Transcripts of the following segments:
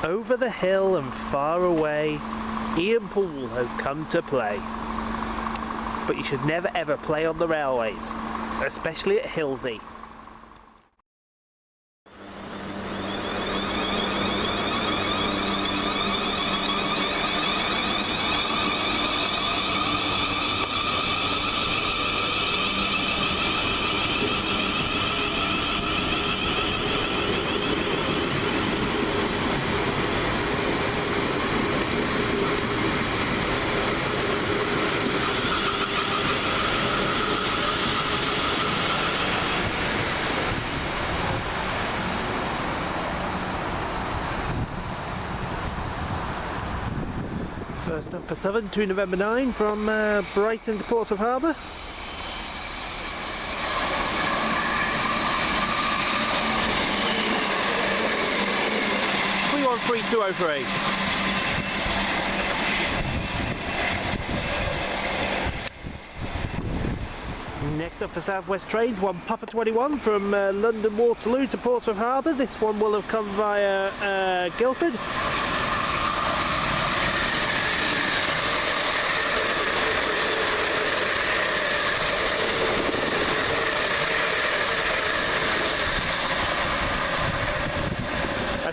Over the hill and far away, Ian Poole has come to play. But you should never ever play on the railways, especially at Hilsea. First up for Southern to November 9 from Brighton to Portsmouth Harbour. We want 3203. Next up for South West trains, one Papa 21 from London Waterloo to Portsmouth Harbour. This one will have come via Guildford.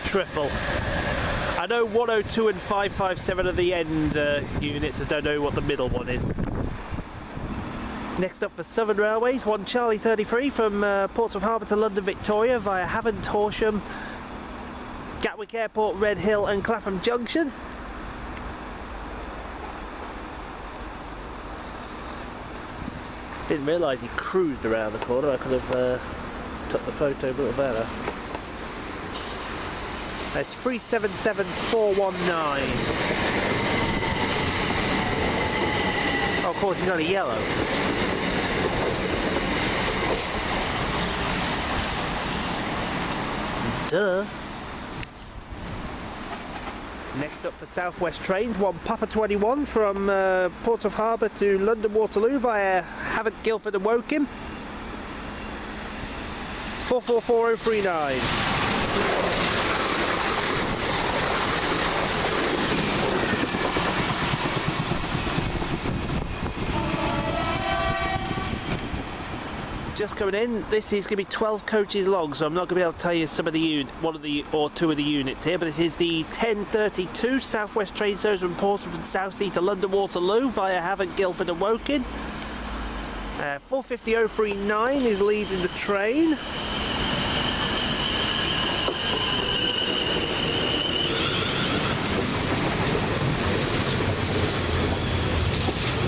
Triple. I know 102 and 557 are the end units. I don't know what the middle one is. Next up for Southern Railways, one Charlie 33 from Portsmouth Harbour to London Victoria via Havant, Horsham, Gatwick Airport, Red Hill and Clapham Junction. Didn't realise he cruised around the corner. I could have took the photo a little better. It's 377419. Oh, of course, he's only yellow. Duh. Next up for South West trains, one Papa 21 from Portsmouth Harbour to London Waterloo via Havant, Guildford and Woking. 444039. Just coming in, this is going to be 12 coaches long, so I'm not going to be able to tell you some of the two of the units here, but this is the 1032 South West train service from Portsmouth and Southsea to London Waterloo via Havant, Guildford and Woking. 450039 is leading the train.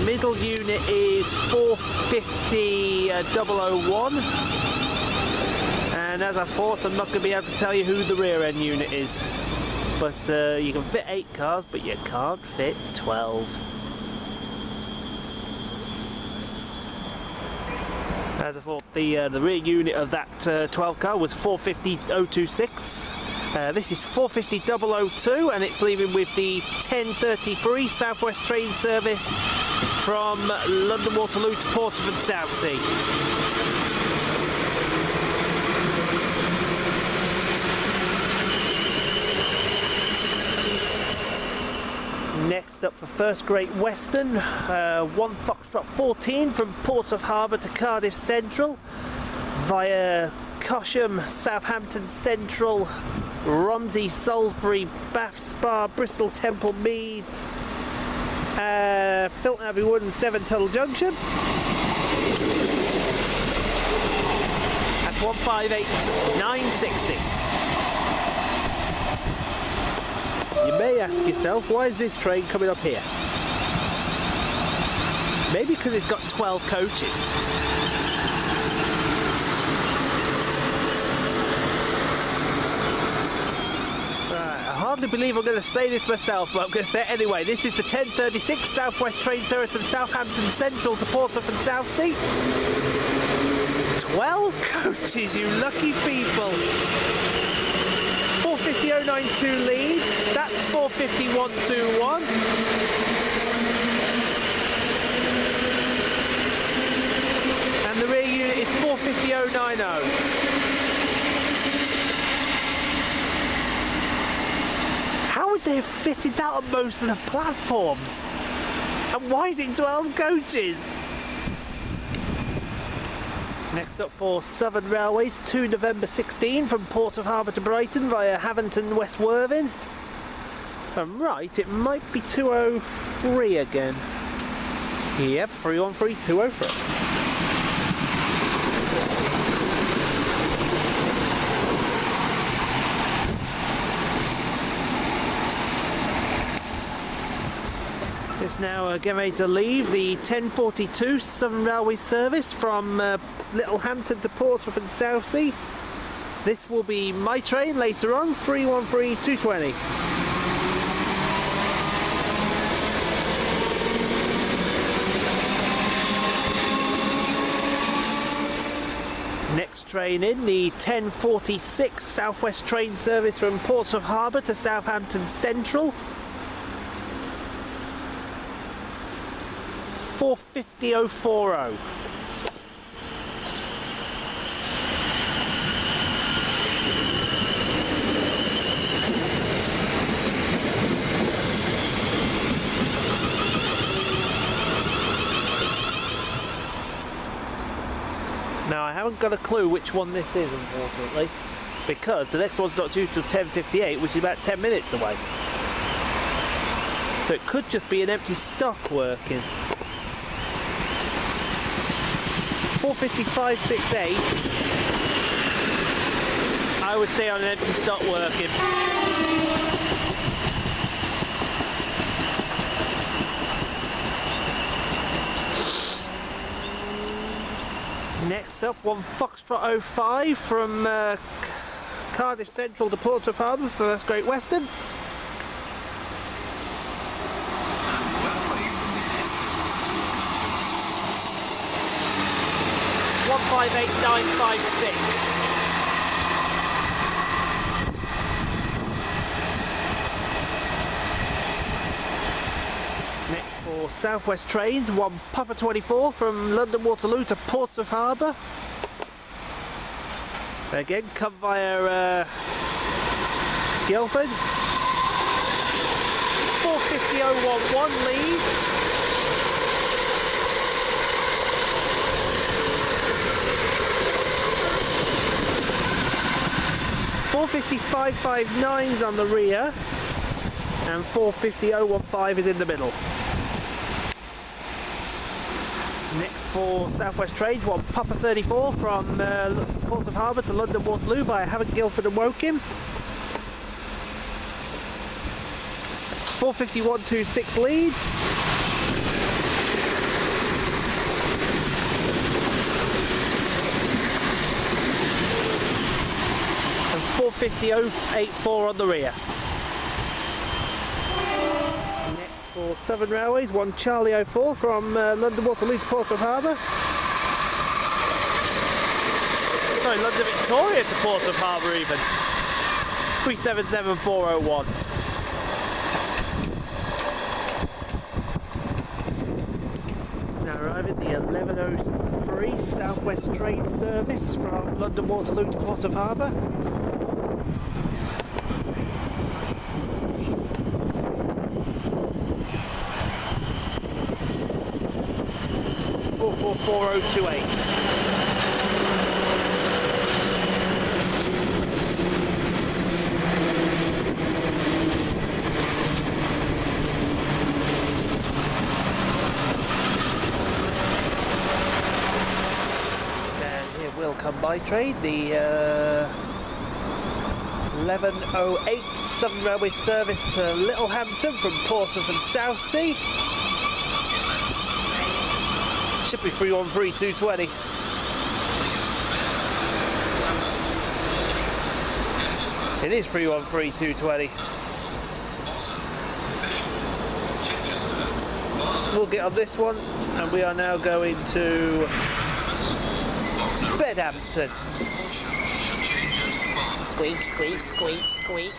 Middle unit is 450001, and as I thought, I'm not going to be able to tell you who the rear end unit is, but you can fit 8 cars, but you can't fit 12. As I thought, the rear unit of that 12 car was 450026. This is 450002, and it's leaving with the 1033 South West train service from London Waterloo to Portsmouth and Southsea. Next up for First Great Western, one Foxtrot 14 from Portsmouth Harbour to Cardiff Central via Cosham, Southampton Central, Romsey, Salisbury, Bath, Spa, Bristol, Temple, Meads, Filton Abbey Wood and Severn Tuttle Junction. That's 158960. You may ask yourself, why is this train coming up here? Maybe because it's got 12 coaches. I hardly believe I'm going to say this myself, but I'm going to say it anyway. This is the 1036 South West train service from Southampton Central to Portsmouth and Southsea. 12 coaches, you lucky people. 450092 leads. That's 450121. And the rear unit is 450090. would they have fitted that on most of the platforms? And why is it 12 coaches? Next up for Southern Railways, 2 November 16 from Portsmouth Harbour to Brighton via Haventon, West Worthing. I'm right, it might be 203 again. Yep, 313, 203. It's now getting ready to leave the 10:42 Southern Railway service from Littlehampton to Portsmouth and Southsea. This will be my train later on, 313, 220. Next train in, the 10:46 Southwest train service from Portsmouth Harbour to Southampton Central. 450.040. Now I haven't got a clue which one this is, unfortunately, because the next one's not due till 10:58, which is about 10 minutes away. So it could just be an empty stock working. 455.68. I would say on an empty stock working. Next up, 1 Foxtrot 05 from Cardiff Central to Portsmouth Harbour for First Great Western. $158,956. Next for Southwest trains, 1 Papa 24 from London Waterloo to Portsmouth Harbour. Again, come via Guildford. 450.011 leads. 450.559's on the rear, and 450.015 is in the middle. Next for Southwest trains, 1 Papa 34 from Portsmouth Harbour to London Waterloo by Havant, Guildford and Woking. It's 451.26 leads. 450.084 on the rear. Next for Southern Railways, 1 Charlie 04 from London Waterloo to Portsmouth Harbour. Sorry, London Victoria to Portsmouth Harbour even. 377.401. It's now arriving the 11:03 Southwest train service from London Waterloo to Portsmouth Harbour. 44028. And here will come by train, the 11:08 Southern Railway service to Littlehampton from Portsmouth and Southsea. Should be 313, 220. It is 313, 220. We'll get on this one, and we are now going to Bedhampton. Squeak, squeak, squeak, squeak.